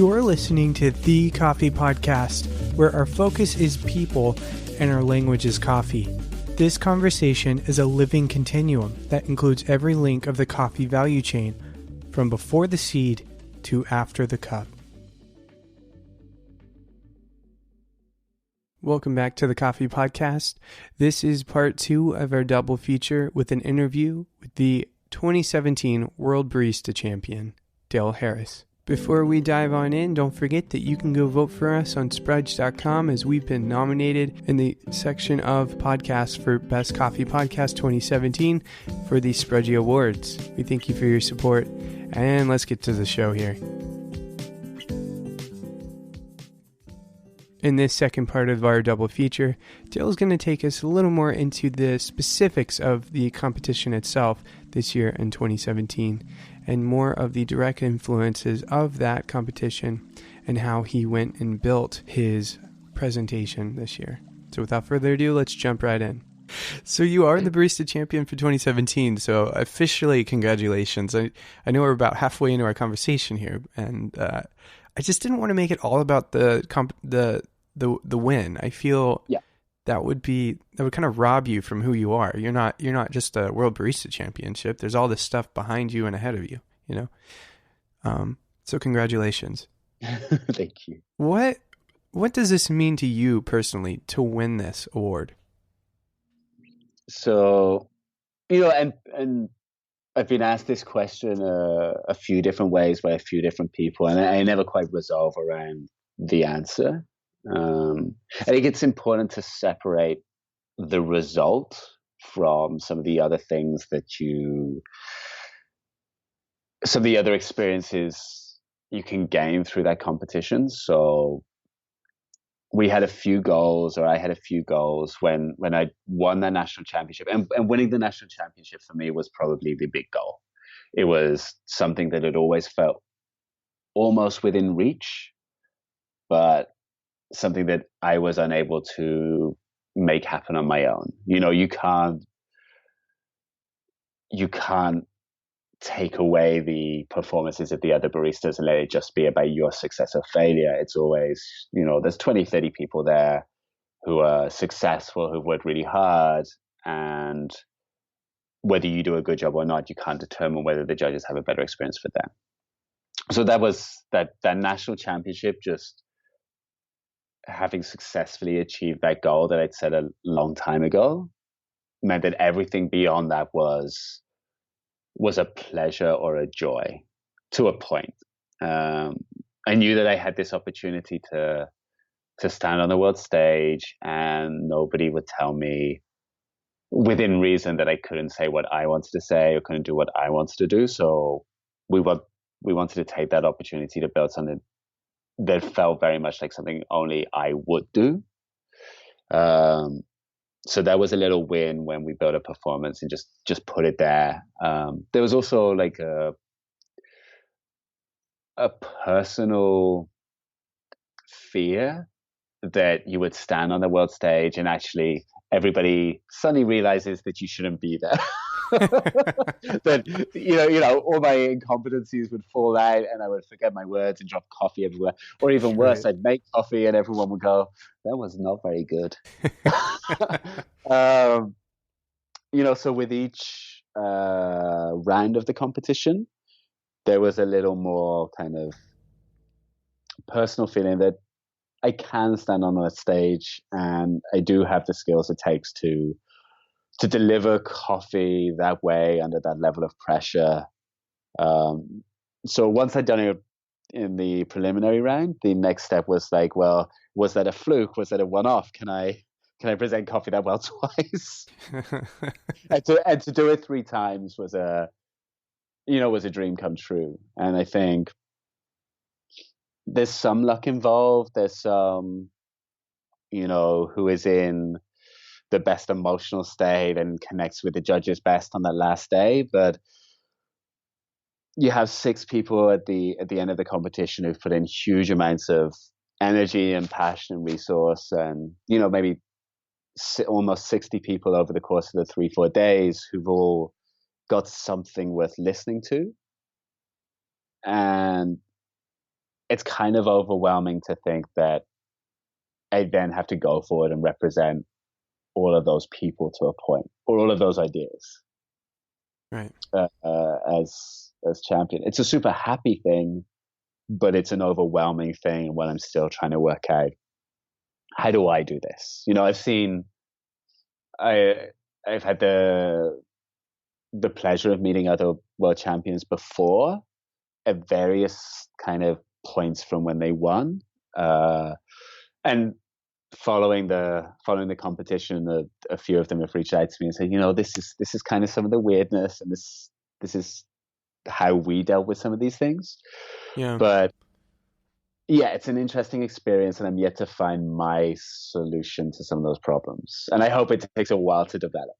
You're listening to The Coffee Podcast, where our focus is people and our language is coffee. This conversation is a living continuum that includes every link of the coffee value chain, from before the seed to after the cup. Welcome back to the Coffee Podcast. This is part 2 of our double feature with an interview with the 2017 World Barista Champion, Dale Harris. Before we dive on in, don't forget that you can go vote for us on Sprudge.com, as we've been nominated in the section of podcasts for Best Coffee Podcast 2017 for the Sprudge Awards. We thank you for your support, and let's get to the show here. In this second part of our double feature, Dale's going to take us a little more into the specifics of the competition itself this year in 2017, and more of the direct influences of that competition and how he went and built his presentation this year. So without further ado, let's jump right in. So you are the Barista Champion for 2017, so officially congratulations. I know we're about halfway into our conversation here, and I just didn't want to make it all about the win. I feel that would kind of rob you from who you are. You're not just a World Barista Championship. There's all this stuff behind you and ahead of you, you know? So congratulations. Thank you. What does this mean to you personally to win this award? So, you know, and I've been asked this question a few different ways by a few different people, and I never quite resolve around the answer. I think it's important to separate the result from some of the other things some of the other experiences you can gain through that competition. So I had a few goals when I won that national championship, and winning the national championship for me was probably the big goal. It was something that had always felt almost within reach, but something that I was unable to make happen on my own. You know, you can't take away the performances of the other baristas and let it just be about your success or failure. It's always, you know, there's 20, 30 people there who are successful, who've worked really hard, and whether you do a good job or not, you can't determine whether the judges have a better experience for them. So that was that national championship, just having successfully achieved that goal that I'd set a long time ago, meant that everything beyond that was a pleasure or a joy to a point. I knew that I had this opportunity to stand on the world stage, and nobody would tell me within reason that I couldn't say what I wanted to say or couldn't do what I wanted to do. So we wanted to take that opportunity to build something that felt very much like something only I would do. So that was a little win when we built a performance and just put it there. There was also like a personal fear that you would stand on the world stage and actually everybody suddenly realizes that you shouldn't be there. That you know all my incompetencies would fall out and I would forget my words and drop coffee everywhere, or even worse, I'd make coffee and everyone would go, that was not very good. You know, so with each round of the competition there was a little more kind of personal feeling that I can stand on a stage and I do have the skills it takes to deliver coffee that way under that level of pressure. So once I'd done it in the preliminary round, the next step was like, well, was that a fluke? Was that a one-off? Can I present coffee that well twice? and to do it 3 times was a dream come true. And I think there's some luck involved. There's some, you know, who is in the best emotional state and connects with the judges best on that last day. But you have 6 people at the end of the competition who've put in huge amounts of energy and passion and resource, and, you know, maybe almost 60 people over the course of the 3-4 days who've all got something worth listening to. And it's kind of overwhelming to think that I then have to go forward and represent all of those people to a point, or all of those ideas, Right. As champion. It's a super happy thing, but it's an overwhelming thing when I'm still trying to work out, how do I do this? I've had the pleasure of meeting other world champions before at various kind of points from when they won, and following the competition, a few of them have reached out to me and said, this is kind of some of the weirdness, and this is how we dealt with some of these things. Yeah. But yeah, it's an interesting experience, and I'm yet to find my solution to some of those problems. And I hope it takes a while to develop,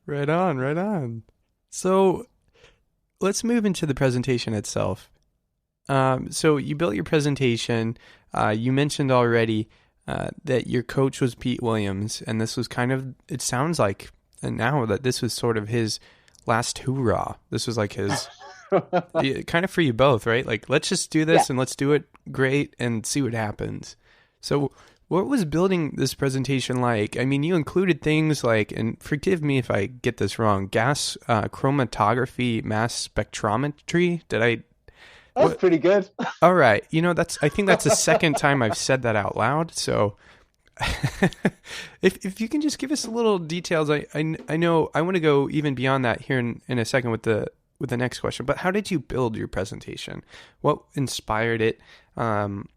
Right on, right on. So let's move into the presentation itself. So you built your presentation. You mentioned already that your coach was Pete Williams, and this was it sounds like, and now that this was sort of his last hoorah. This was like his, kind of for you both, right? Like, let's just do this and let's do it great and see what happens. So what was building this presentation like? I mean, you included things like, and forgive me if I get this wrong, gas chromatography mass spectrometry. That's pretty good. All right. I think that's the second time I've said that out loud. So if you can just give us a little details, I know I want to go even beyond that here in a second with the next question, but how did you build your presentation? What inspired it?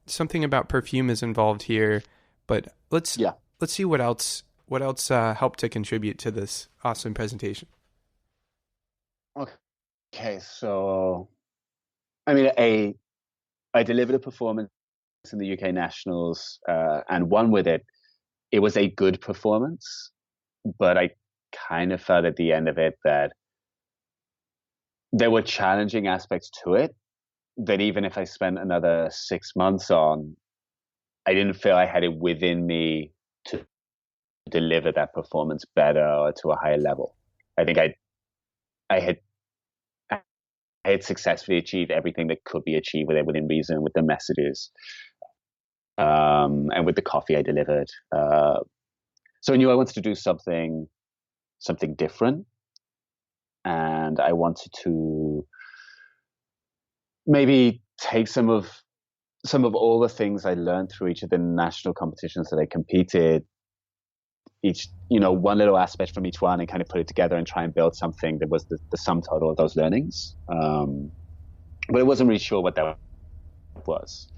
Something about perfume is involved here, but let's see what else helped to contribute to this awesome presentation. Okay, so I mean, I delivered a performance in the UK Nationals and won with it. It was a good performance, but I kind of felt at the end of it that there were challenging aspects to it that even if I spent another 6 months on, I didn't feel I had it within me to deliver that performance better or to a higher level. I think I had successfully achieved everything that could be achieved with it within reason, with the messages, and with the coffee I delivered. So I knew I wanted to do something different, and I wanted to maybe take some of all the things I learned through each of the national competitions that I competed, each, one little aspect from each one, and kind of put it together and try and build something that was the sum total of those learnings. But I wasn't really sure what that was.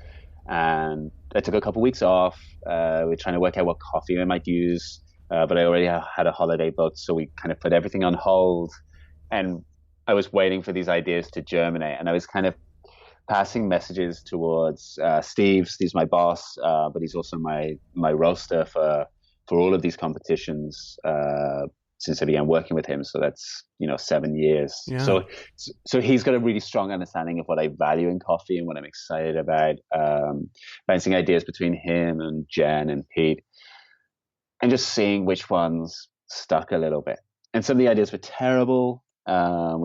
And I took a couple of weeks off. We're trying to work out what coffee I might use, but I already had a holiday booked, so we kind of put everything on hold. And I was waiting for these ideas to germinate, and I was kind of passing messages towards Steve. Steve's my boss, but he's also my roaster for all of these competitions since I began working with him. So that's 7 years. Yeah. So he's got a really strong understanding of what I value in coffee and what I'm excited about. Bouncing ideas between him and Jen and Pete, and just seeing which ones stuck a little bit. And some of the ideas were terrible. We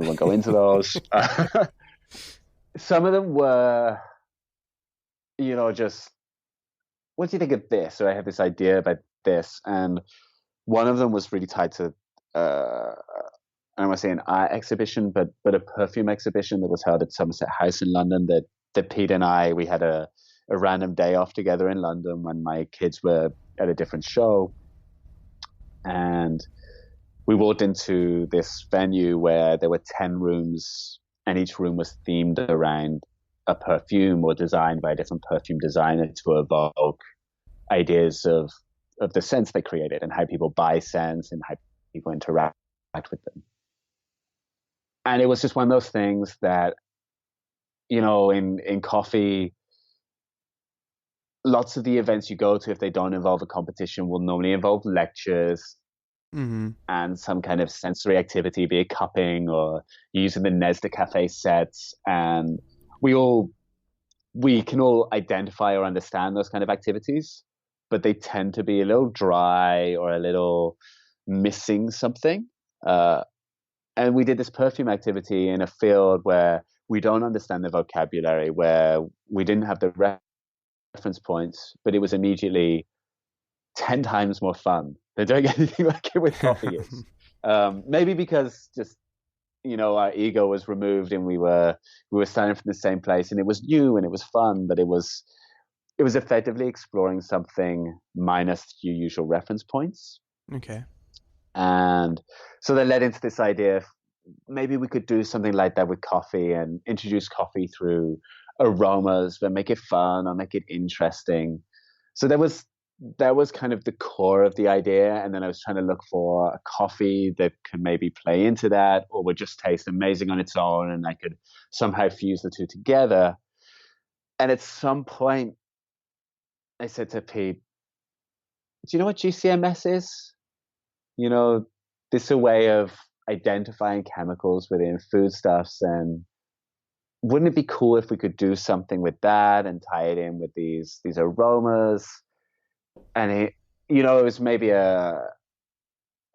won't go into those. Some of them were, just, what do you think of this? Or I have this idea about this. And one of them was really tied to, I don't want to say an art exhibition, but a perfume exhibition that was held at Somerset House in London that Pete and we had a random day off together in London when my kids were at a different show. And we walked into this venue where there were 10 rooms, and each room was themed around a perfume or designed by a different perfume designer to evoke ideas of the scents they created and how people buy scents and how people interact with them. And it was just one of those things that, in coffee, lots of the events you go to, if they don't involve a competition, will normally involve lectures and some kind of sensory activity, be it cupping or using the Nesda Cafe sets. And we can all identify or understand those kind of activities, but they tend to be a little dry or a little missing something. And we did this perfume activity in a field where we don't understand the vocabulary, where we didn't have the reference points, but it was immediately 10 times more fun than doing anything like it with coffee is. Maybe because just, our ego was removed and we were starting from the same place, and it was new and it was fun, but it was effectively exploring something minus your usual reference points. Okay. And so that led into this idea of maybe we could do something like that with coffee and introduce coffee through aromas, but make it fun or make it interesting. So that was kind of the core of the idea. And then I was trying to look for a coffee that could maybe play into that, or would just taste amazing on its own, and I could somehow fuse the two together. And at some point, I said to Pete, do you know what GCMS is? This is a way of identifying chemicals within foodstuffs, and wouldn't it be cool if we could do something with that and tie it in with these aromas? And it was maybe a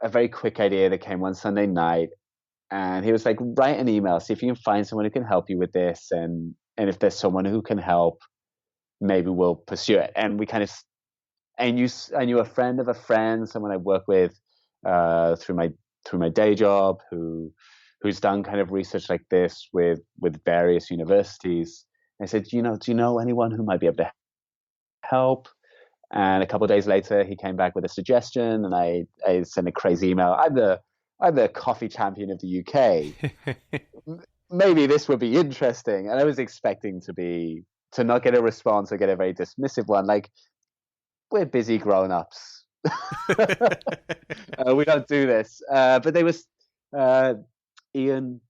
very quick idea that came one Sunday night, and he was like, write an email, see if you can find someone who can help you with this, and if there's someone who can help, maybe we'll pursue it. And we kind of, I knew a friend of a friend, someone I work with through my day job, who's done kind of research like this with various universities. I said, do you know anyone who might be able to help? And a couple of days later, he came back with a suggestion, and I sent a crazy email. I'm the coffee champion of the UK. Maybe this would be interesting. And I was expecting to not get a response or get a very dismissive one. Like, we're busy grown-ups. We don't do this. But there was Ian,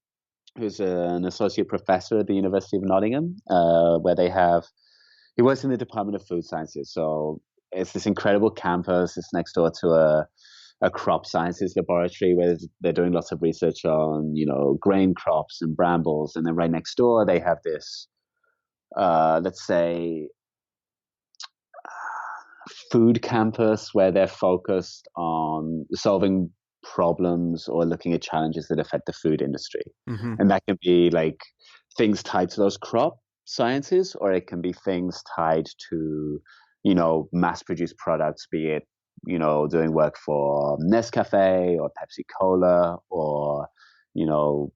who's an associate professor at the University of Nottingham, where he works in the Department of Food Sciences. So it's this incredible campus. It's next door to a crop sciences laboratory where they're doing lots of research on, grain crops and brambles. And then right next door, they have this, let's say, food campus where they're focused on solving problems or looking at challenges that affect the food industry. Mm-hmm. And that can be like things tied to those crop sciences, or it can be things tied to, mass-produced products, be it, doing work for Nescafe or Pepsi Cola, or,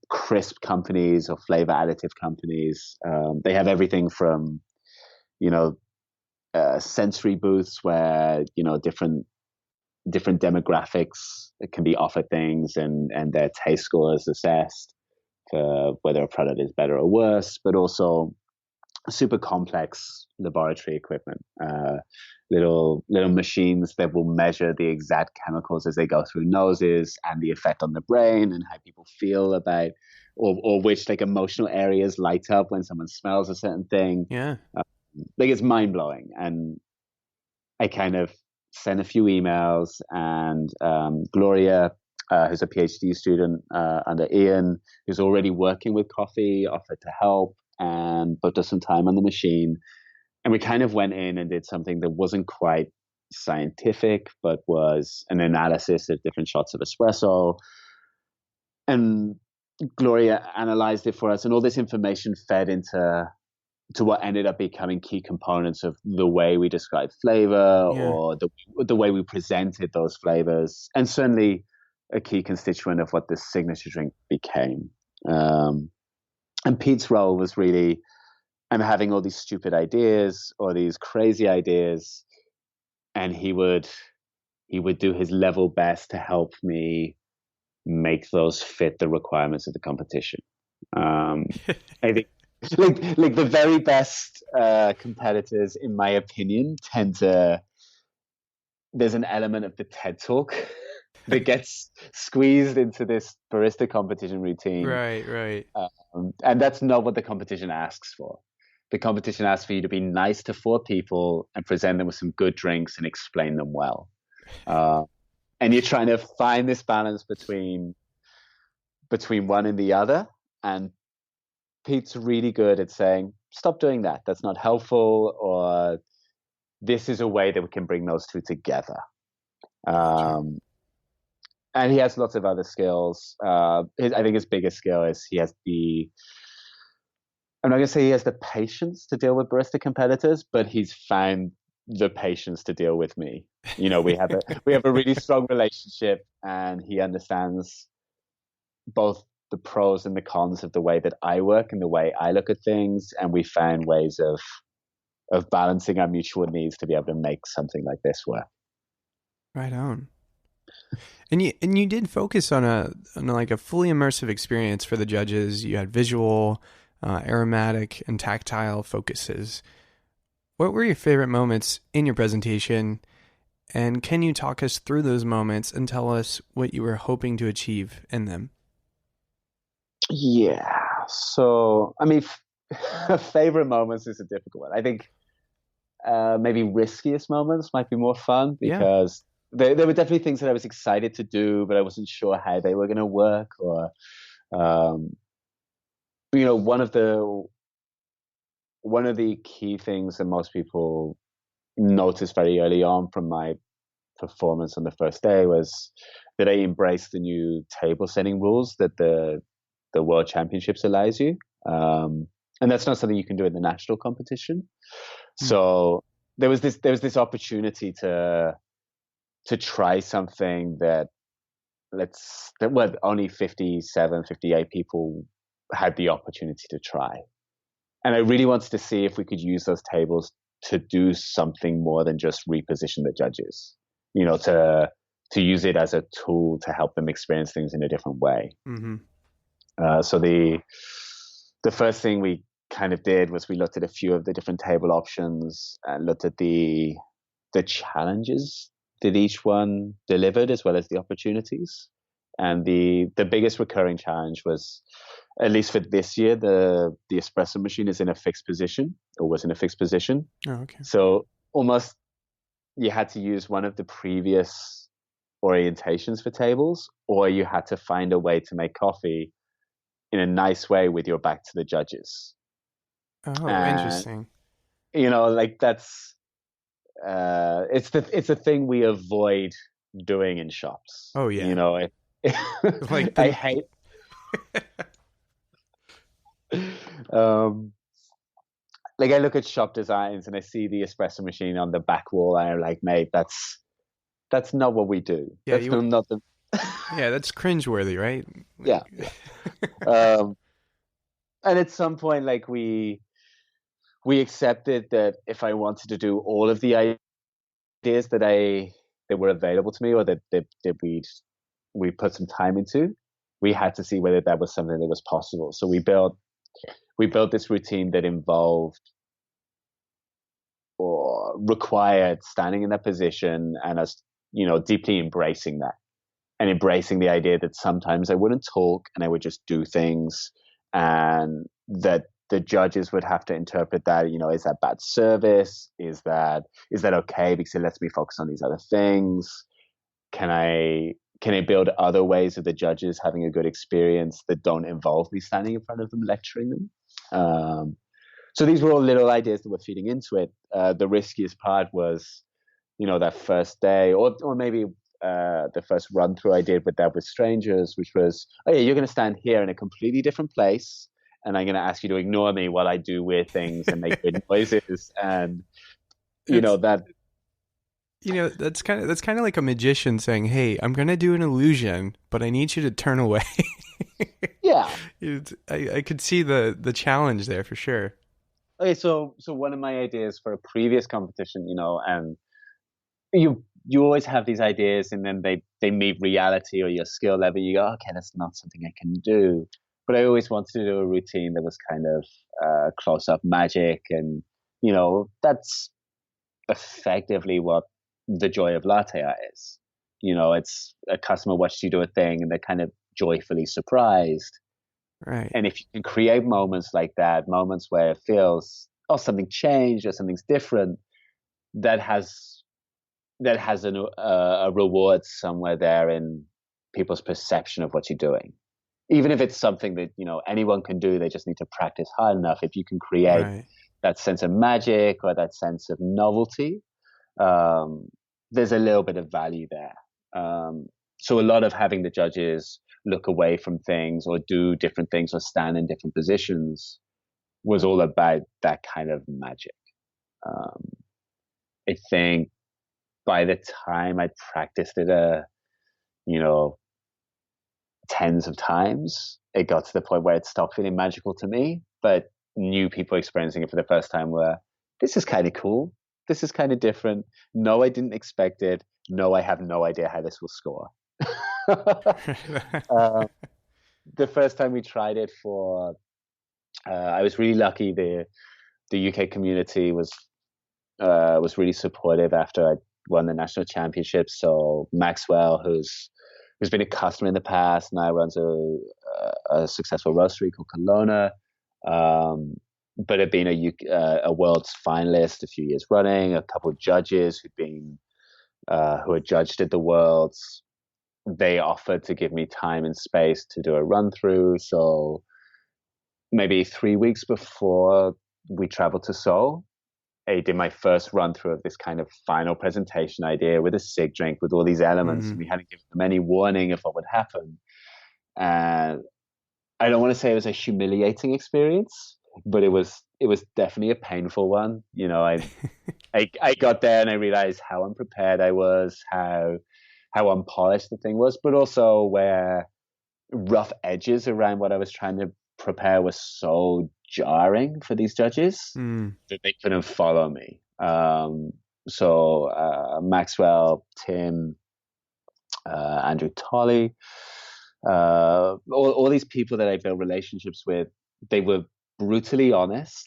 crisp companies or flavor additive companies. They have everything from, sensory booths where, different demographics can be offered things, and their taste scores assessed for whether a product is better or worse, but also super complex laboratory equipment, little machines that will measure the exact chemicals as they go through noses and the effect on the brain and how people feel about, or which like emotional areas light up when someone smells a certain thing. Yeah. It's mind blowing. And I kind of sent a few emails, and Gloria, who's a PhD student under Ian, who's already working with coffee, offered to help and booked us some time on the machine. And we kind of went in and did something that wasn't quite scientific, but was an analysis of different shots of espresso. And Gloria analyzed it for us, and all this information fed into what ended up becoming key components of the way we describe flavor, or the way we presented those flavors, and certainly a key constituent of what the signature drink became. And Pete's role was really, I'm having all these stupid ideas or these crazy ideas, and he would do his level best to help me make those fit the requirements of the competition. I think like the very best competitors, in my opinion, there's an element of the TED Talk that gets squeezed into this barista competition routine. Right. And that's not what the competition asks for. The competition asks for you to be nice to 4 people and present them with some good drinks and explain them well. And you're trying to find this balance between one and the other. And Pete's really good at saying, stop doing that. That's not helpful. Or this is a way that we can bring those two together. And he has lots of other skills. I think his biggest skill is he has the I'm not going to say he has the patience to deal with barista competitors, but he's found the patience to deal with me. We have a really strong relationship, and he understands both the pros and the cons of the way that I work and the way I look at things, and we found ways of balancing our mutual needs to be able to make something like this work. Right on. And you did focus on a fully immersive experience for the judges. You had visual, aromatic, and tactile focuses. What were your favorite moments in your presentation? And can you talk us through those moments and tell us what you were hoping to achieve in them? Yeah. So, I mean, favorite moments is a difficult one. I think maybe riskiest moments might be more fun because there were definitely things that I was excited to do, but I wasn't sure how they were going to work. Or, one of the key things that most people noticed very early on from my performance on the first day was that I embraced the new table setting rules that the World Championships allows you. And that's not something you can do in the national competition. So there was this opportunity to try something that only 57, 58 people had the opportunity to try. And I really wanted to see if we could use those tables to do something more than just reposition the judges, to use it as a tool to help them experience things in a different way. Mm-hmm. So the first thing we kind of did was we looked at a few of the different table options and looked at the challenges that each one delivered, as well as the opportunities. And the biggest recurring challenge was, at least for this year, the espresso machine is in a fixed position, or was in a fixed position. Oh, okay. So almost you had to use one of the previous orientations for tables, or you had to find a way to make coffee in a nice way with your back to the judges. Oh, interesting. That's it's a thing we avoid doing in shops. Oh yeah. I hate. I look at shop designs and I see the espresso machine on the back wall, and I'm like, mate, that's not what we do. Yeah, yeah, that's cringeworthy, right? Yeah. And at some point, we accepted that if I wanted to do all of the ideas that were available to me, or that we put some time into, we had to see whether that was something that was possible. So we built this routine that involved or required standing in that position and us, deeply embracing that, and embracing the idea that sometimes I wouldn't talk and I would just do things, and that the judges would have to interpret that, is that bad service? Is that okay because it lets me focus on these other things? Can I build other ways of the judges having a good experience that don't involve me standing in front of them lecturing them? So these were all little ideas that were feeding into it. The riskiest part was, that first day, or maybe the first run through I did with strangers, which was, oh yeah, you're going to stand here in a completely different place, and I'm going to ask you to ignore me while I do weird things and make weird noises, and that's kind of like a magician saying, "Hey, I'm going to do an illusion, but I need you to turn away." Yeah, I could see the challenge there for sure. Okay, so one of my ideas for a previous competition, and you always have these ideas, and then they meet reality or your skill level. You go, okay, that's not something I can do. But I always wanted to do a routine that was kind of close-up magic, and that's effectively what the joy of latte art is. It's a customer watches you do a thing, and they're kind of joyfully surprised. Right. And if you can create moments like that, moments where it feels, oh, something changed or something's different, that has a reward somewhere there in people's perception of what you're doing. Even if it's something that, anyone can do, they just need to practice hard enough. If you can create that sense of magic or that sense of novelty, there's a little bit of value there. So a lot of having the judges look away from things or do different things or stand in different positions was all about that kind of magic. Um, I think by the time I practiced it, you know, tens of times, it got to the point where it stopped feeling magical to me. But new people experiencing it for the first time were, this is kind of cool. This is kind of different. No, I didn't expect it. No, I have no idea how this will score. The first time we tried it I was really lucky. The UK community was really supportive after I won the national championship. So Maxwell, who's been a customer in the past, now runs a successful roastery called Kelowna, but had been a world's finalist a few years running. A couple of judges who had judged at the Worlds, they offered to give me time and space to do a run through. So maybe 3 weeks before we traveled to Seoul, I did my first run through of this kind of final presentation idea with a SIG drink with all these elements. And we hadn't given them any warning of what would happen. And I don't want to say it was a humiliating experience, but it was definitely a painful one. You know, I got there and I realized how unprepared I was, how unpolished the thing was, but also where rough edges around what I was trying to prepare was so jarring for these judges that they couldn't follow me. So Maxwell, Tim, Andrew Tolley, all these people that I built relationships with, they were brutally honest,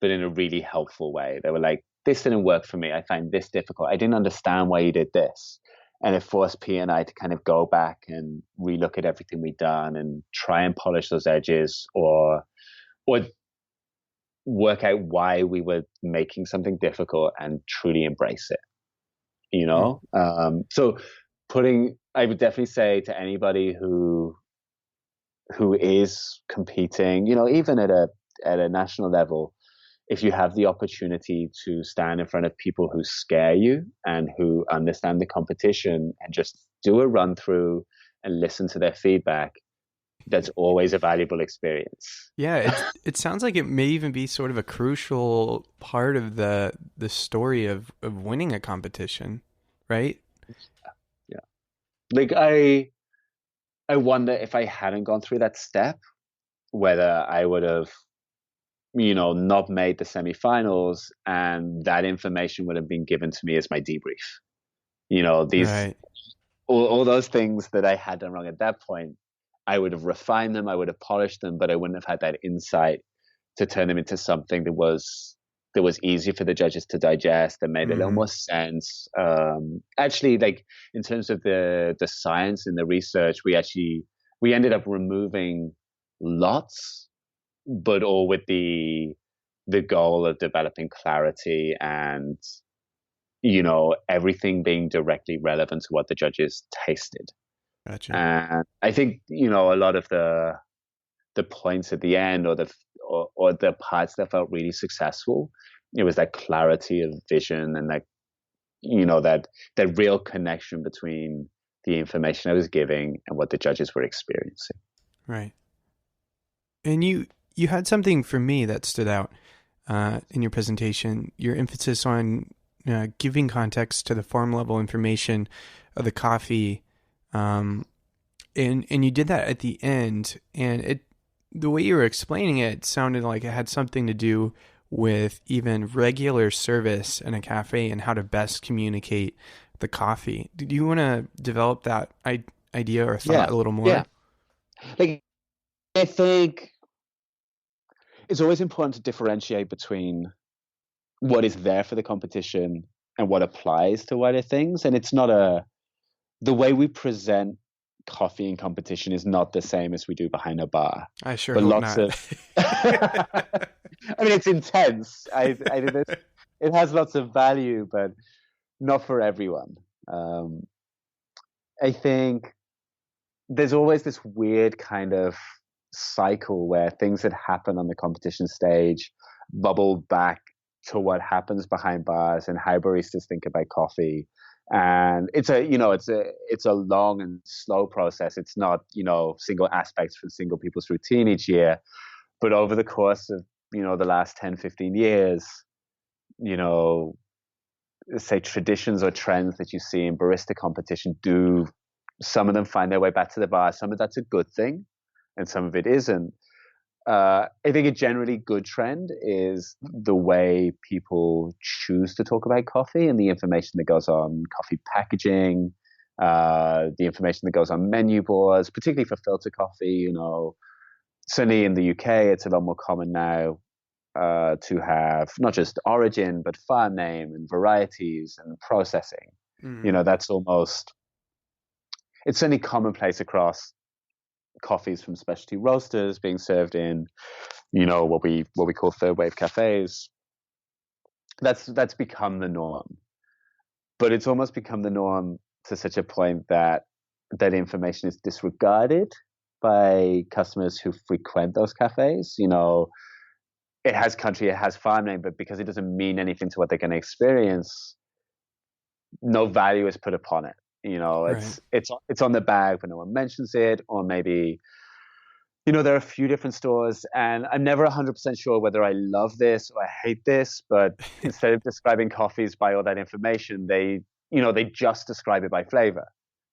but in a really helpful way. They were like, this didn't work for me. I find this difficult. I didn't understand why you did this. And it forced P and I to kind of go back and relook at everything we'd done and try and polish those edges, or work out why we were making something difficult and truly embrace it. You know? So I would definitely say to anybody who is competing, you know, even at a national level, if you have the opportunity to stand in front of people who scare you and who understand the competition and just do a run through and listen to their feedback, that's always a valuable experience. Yeah, it sounds like it may even be sort of a crucial part of the story of winning a competition, right? Yeah. Like I wonder if I hadn't gone through that step, whether I would have, you know, not made the semifinals, and that information would have been given to me as my debrief. You know, all those things that I had done wrong at that point, I would have refined them, I would have polished them, but I wouldn't have had that insight to turn them into something that was easier for the judges to digest, that made a little more sense. Actually, like in terms of the science and the research, we ended up removing lots, but all with the goal of developing clarity and, you know, everything being directly relevant to what the judges tasted. Gotcha. And I think, you know, a lot of the points at the end, or the parts that felt really successful, it was that clarity of vision and that, you know, that real connection between the information I was giving and what the judges were experiencing. Right. And you had something for me that stood out in your presentation, your emphasis on giving context to the farm level information of the coffee. And you did that at the end, and the way you were explaining it sounded like it had something to do with even regular service in a cafe and how to best communicate the coffee. Did you want to develop that idea or thought a little more? Yeah. Like, I think it's always important to differentiate between what is there for the competition and what applies to wider things. And it's not the way we present coffee in competition is not the same as we do behind a bar. I sure hope not. I mean, it's intense. I think it has lots of value, but not for everyone. I think there's always this weird kind of cycle where things that happen on the competition stage bubble back to what happens behind bars and how baristas think about coffee. And it's a long and slow process. It's not, you know, single aspects from single people's routine each year, but over the course of the last 10, 15 years, say traditions or trends that you see in barista competition, do some of them find their way back to the bar? Some of that's a good thing and some of it isn't. I think a generally good trend is the way people choose to talk about coffee and the information that goes on coffee packaging, the information that goes on menu boards, particularly for filter coffee. Certainly in the UK, it's a lot more common now to have not just origin, but farm name and varieties and processing. That's it's certainly commonplace across coffees from specialty roasters being served in, what we call third wave cafes. That's become the norm, but it's almost become the norm to such a point that that information is disregarded by customers who frequent those cafes. It has country, it has farm name, but because it doesn't mean anything to what they're going to experience, no value is put upon it. Right. It's on the bag, but no one mentions it. Or maybe, there are a few different stores, and I'm never 100% sure whether I love this or I hate this, but instead of describing coffees by all that information, they just describe it by flavor.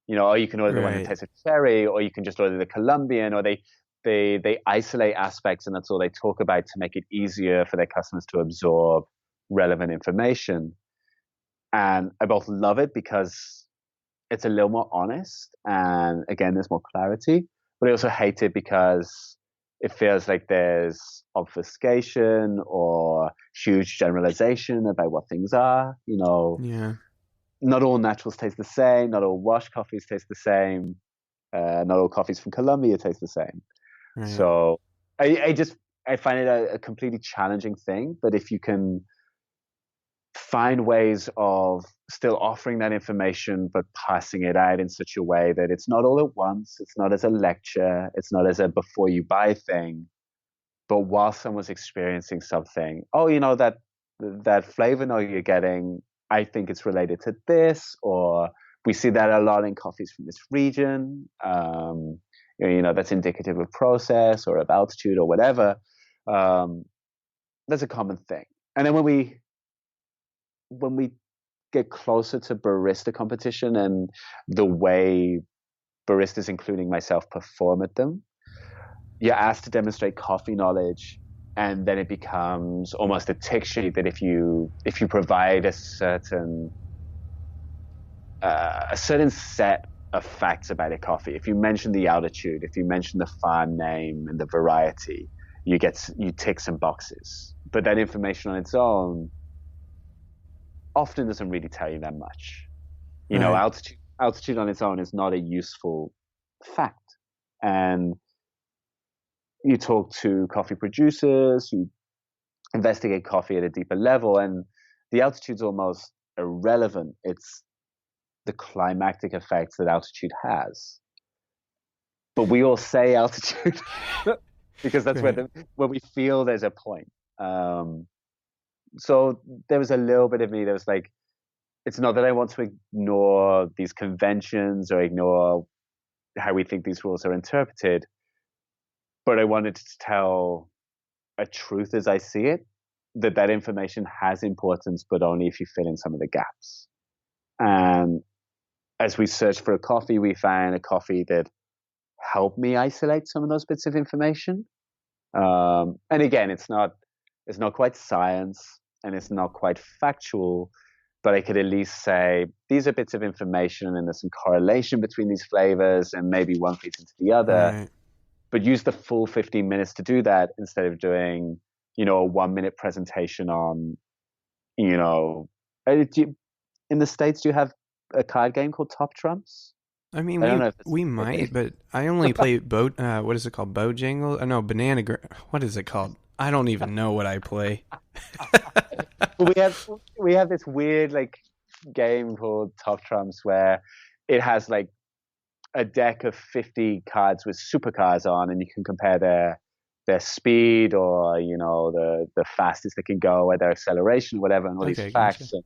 Or you can order the one that tastes of cherry, or you can just order the Colombian, or they isolate aspects, and that's all they talk about to make it easier for their customers to absorb relevant information. And I both love it because it's a little more honest, and again, there's more clarity. But I also hate it because it feels like there's obfuscation or huge generalization about what things are. Yeah. Not all naturals taste the same. Not all washed coffees taste the same. Not all coffees from Colombia taste the same. Right. So I find it a completely challenging thing. But if you can find ways of still offering that information, but passing it out in such a way that it's not all at once, it's not as a lecture, it's not as a before you buy thing, but while someone's experiencing something, that flavor note you're getting, I think it's related to this, or we see that a lot in coffees from this region. That's indicative of process or of altitude or whatever. That's a common thing. And then when we get closer to barista competition and the way baristas, including myself, perform at them, you're asked to demonstrate coffee knowledge, and then it becomes almost a tick sheet that if you provide a certain set of facts about a coffee, if you mention the altitude, if you mention the farm name and the variety, you tick some boxes. But that information on its own often doesn't really tell you that much. Altitude on its own is not a useful fact. And you talk to coffee producers who investigate coffee at a deeper level, and the altitude's almost irrelevant. It's the climactic effects that altitude has. But we all say altitude because that's where we feel there's a point. So there was a little bit of me that was like, it's not that I want to ignore these conventions or ignore how we think these rules are interpreted, but I wanted to tell a truth as I see it, that information has importance, but only if you fill in some of the gaps. And as we searched for a coffee, we found a coffee that helped me isolate some of those bits of information. And again, it's not quite science and it's not quite factual, but I could at least say these are bits of information and there's some correlation between these flavors and maybe one feeds into the other. Right. But use the full 15 minutes to do that instead of doing, a 1-minute presentation on, in the States, do you have a card game called Top Trumps? I mean, we might, okay. But I only play what is it called? Bojangle? No, what is it called? I don't even know what I play. we have this weird game called Top Trumps where it has a deck of 50 cards with supercars on, and you can compare their speed or the fastest they can go, or their acceleration, or whatever, and all these facts. Gotcha. And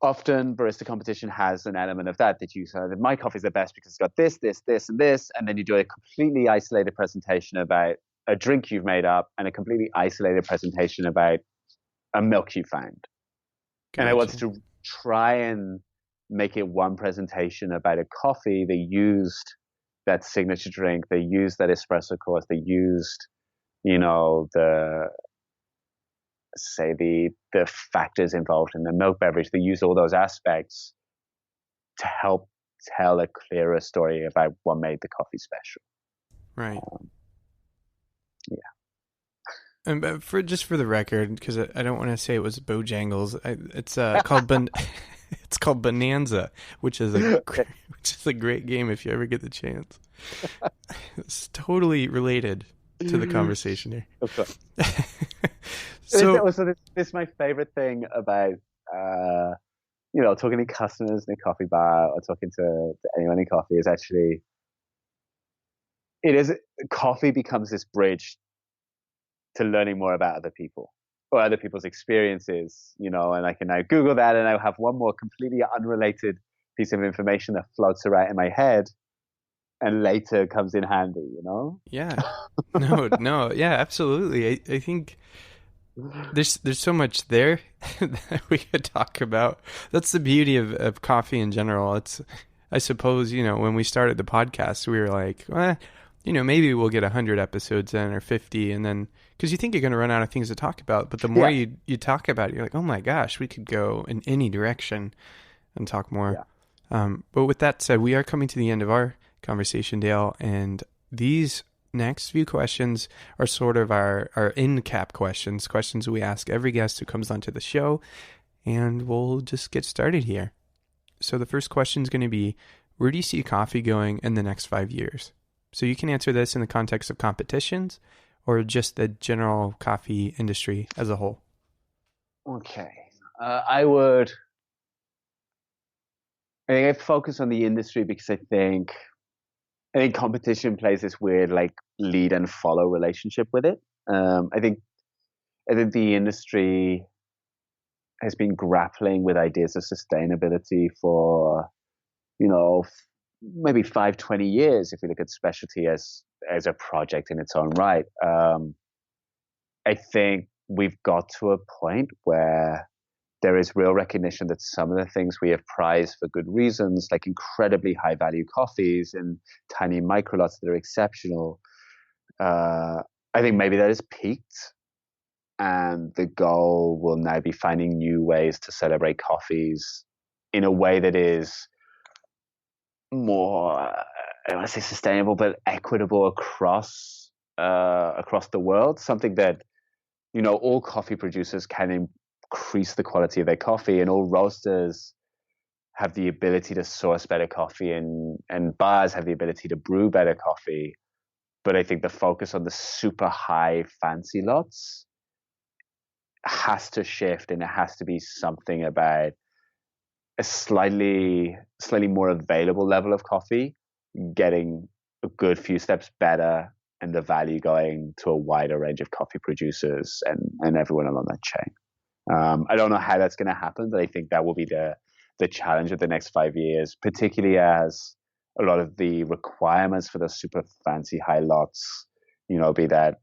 often barista competition has an element of that you say my coffee is the best because it's got this, this, this, and this, and then you do a completely isolated presentation about a drink you've made up and a completely isolated presentation about a milk you found. Gotcha. And I wanted to try and make it one presentation about a coffee. They used that signature drink. They used that espresso course. They used, the factors involved in the milk beverage. They used all those aspects to help tell a clearer story about what made the coffee special. Right. Yeah. And for the record, because I don't want to say it was Bojangles, it's called it's called Bonanza, which is a great game if you ever get the chance. It's totally related to the conversation here. Of course. So this is my favorite thing about talking to customers in a coffee bar or talking to anyone in coffee is actually coffee becomes this bridge to learning more about other people or other people's experiences, and I can now Google that and I'll have one more completely unrelated piece of information that floats around in my head and later comes in handy, Yeah. No, yeah, absolutely. I think there's so much there that we could talk about. That's the beauty of coffee in general. It's, I suppose, when we started the podcast, we were like, maybe we'll get 100 episodes in or 50, and then because you think you're going to run out of things to talk about, but the more you talk about it, you're like, oh my gosh, we could go in any direction and talk more. Yeah. But with that said, we are coming to the end of our conversation, Dale, and these next few questions are sort of our in-cap questions we ask every guest who comes onto the show, and we'll just get started here. So the first question is going to be, where do you see coffee going in the next 5 years? So you can answer this in the context of competitions or just the general coffee industry as a whole. Okay. I think I focus on the industry because I think competition plays this weird lead and follow relationship with it. I think the industry has been grappling with ideas of sustainability for, maybe 20 years, if you look at specialty as a project in its own right. I think we've got to a point where there is real recognition that some of the things we have prized for good reasons, like incredibly high value coffees and tiny micro lots that are exceptional, I think maybe that has peaked, and the goal will now be finding new ways to celebrate coffees in a way that is more, I don't want to say sustainable, but equitable across the world. Something that all coffee producers can increase the quality of their coffee, and all roasters have the ability to source better coffee, and bars have the ability to brew better coffee. But I think the focus on the super high fancy lots has to shift, and it has to be something about a slightly more available level of coffee, getting a good few steps better, and the value going to a wider range of coffee producers and everyone along that chain. I don't know how that's going to happen, but I think that will be the challenge of the next 5 years, particularly as a lot of the requirements for the super fancy high lots, be that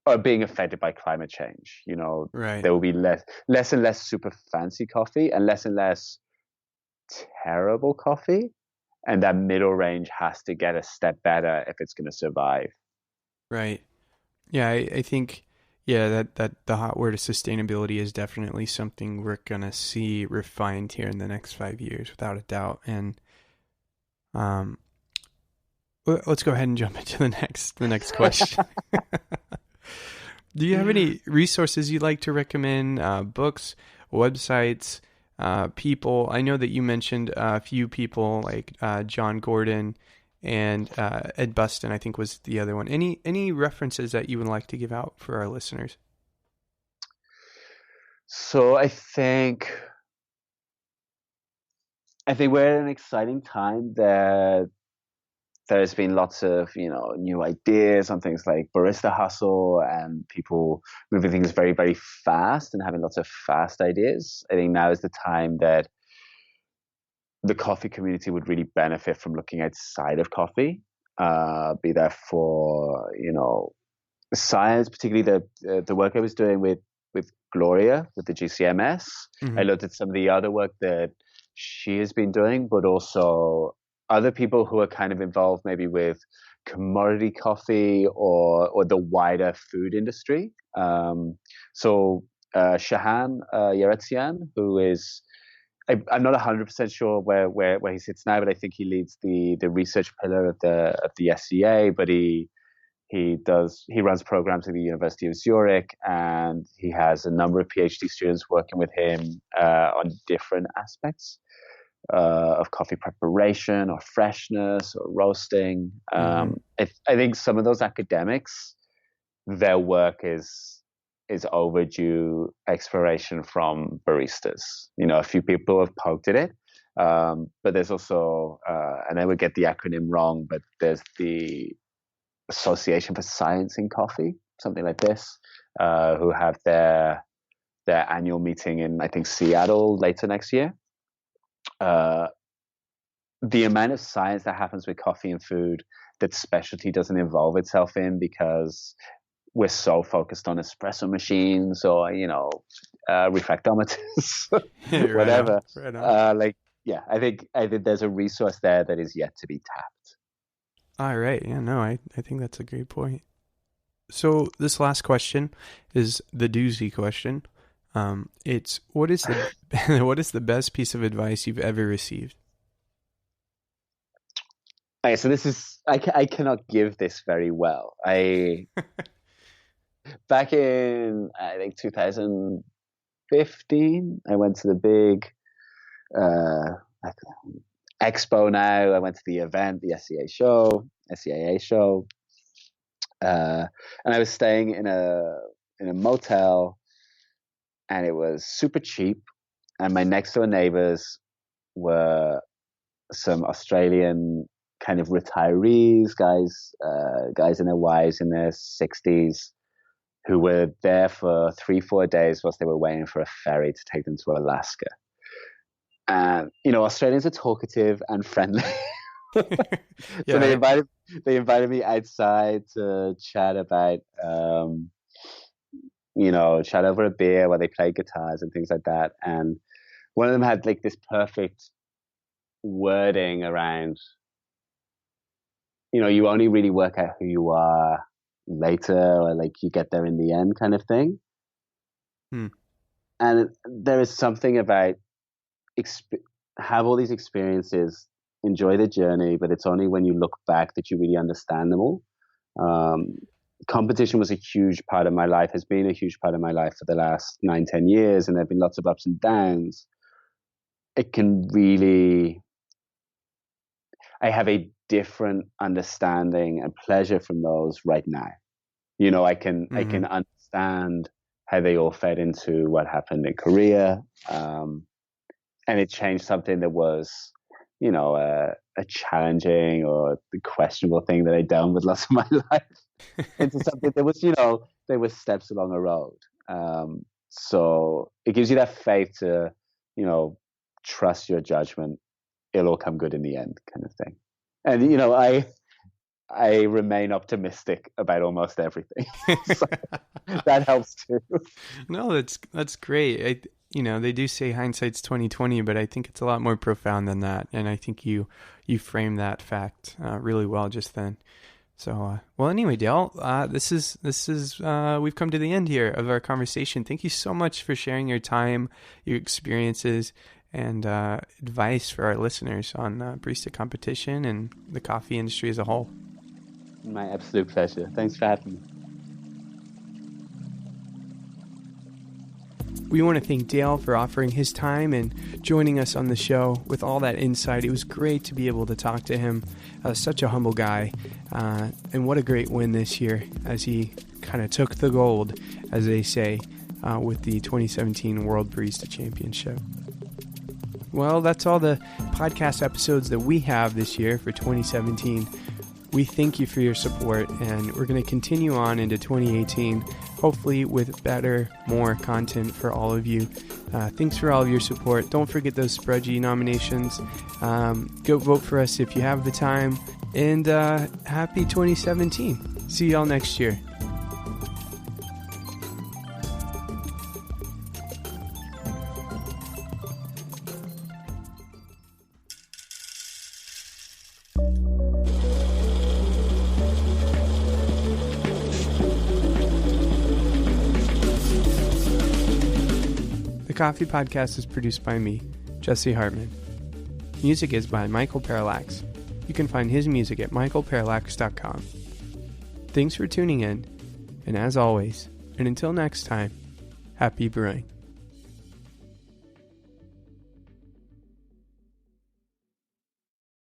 are being affected by climate change. Right. There will be less and less super fancy coffee and less terrible coffee, and that middle range has to get a step better if it's going to survive. Right. Yeah, I think that the hot word of sustainability is definitely something we're gonna see refined here in the next 5 years, without a doubt. And let's go ahead and jump into the next question. Do you have any resources you'd like to recommend? Books, websites, people? I know that you mentioned a few people like John Gordon and Ed Buston, I think, was the other one. Any references that you would like to give out for our listeners? So I think we're at an exciting time that there's been lots of new ideas on things like barista hustle and people moving things very, very fast and having lots of fast ideas. I think now is the time that the coffee community would really benefit from looking outside of coffee, be that for science, particularly the work I was doing with Gloria, with the GCMS. Mm-hmm. I looked at some of the other work that she has been doing, but also other people who are kind of involved maybe with commodity coffee or the wider food industry. So Shahan Yeretzian, who is, I'm not 100% sure where he sits now, but I think he leads the research pillar of the SCA, but he runs programs at the University of Zurich, and he has a number of PhD students working with him on different aspects of coffee preparation or freshness or roasting. I think some of those academics, their work is overdue exploration from baristas. A few people have poked at it, but there's also, and I would get the acronym wrong, but there's the Association for Science in Coffee, something like this, who have their annual meeting in, I think, Seattle later next year. The amount of science that happens with coffee and food that specialty doesn't involve itself in because we're so focused on espresso machines or, refractometers, whatever. Right on. I think there's a resource there that is yet to be tapped. All right. Yeah, no, I think that's a great point. So this last question is the doozy question. It's what is the best piece of advice you've ever received? Okay, so this is I cannot give this very well. Back in I think 2015, I went to the big expo. Now I went to the event, the SCAA show, and I was staying in a motel, and it was super cheap. And my next door neighbors were some Australian kind of retirees, guys and their wives in their 60s, who were there for 3-4 days whilst they were waiting for a ferry to take them to Alaska. And Australians are talkative and friendly. So they invited me outside to chat about chat over a beer while they played guitars and things like that. And one of them had like this perfect wording around, you only really work out who you are later, or like you get there in the end kind of thing. And there is something about have all these experiences, enjoy the journey, but it's only when you look back that you really understand them all. Competition was a huge part of my life, has been a huge part of my life for the last 9-10 years, and there have been lots of ups and downs. I have a different understanding and pleasure from those right now. I can understand how they all fed into what happened in Korea, and it changed something that was, a challenging or questionable thing that I'd done with lots of my life into something that was, there were steps along a road. So it gives you that faith to, trust your judgment. It'll all come good in the end, kind of thing. And, I remain optimistic about almost everything. So that helps too. No, that's great. They do say hindsight's 20/20, but I think it's a lot more profound than that. And I think you framed that fact really well just then. So, well, anyway, Dale, this is we've come to the end here of our conversation. Thank you so much for sharing your time, your experiences, and advice for our listeners on barista competition and the coffee industry as a whole. My absolute pleasure. Thanks for having me. We want to thank Dale for offering his time and joining us on the show with all that insight. It was great to be able to talk to him. Such a humble guy. And what a great win this year as he kind of took the gold, as they say, with the 2017 World Barista Championship. Well, that's all the podcast episodes that we have this year for 2017. We thank you for your support, and we're going to continue on into 2018, hopefully with better, more content for all of you. Thanks for all of your support. Don't forget those Sprudgy nominations. Go vote for us if you have the time. And happy 2017. See y'all next year. The Coffee Podcast is produced by me, Jesse Hartman. Music is by Michael Parallax. You can find his music at michaelparallax.com. Thanks for tuning in, and as always, and until next time, happy brewing.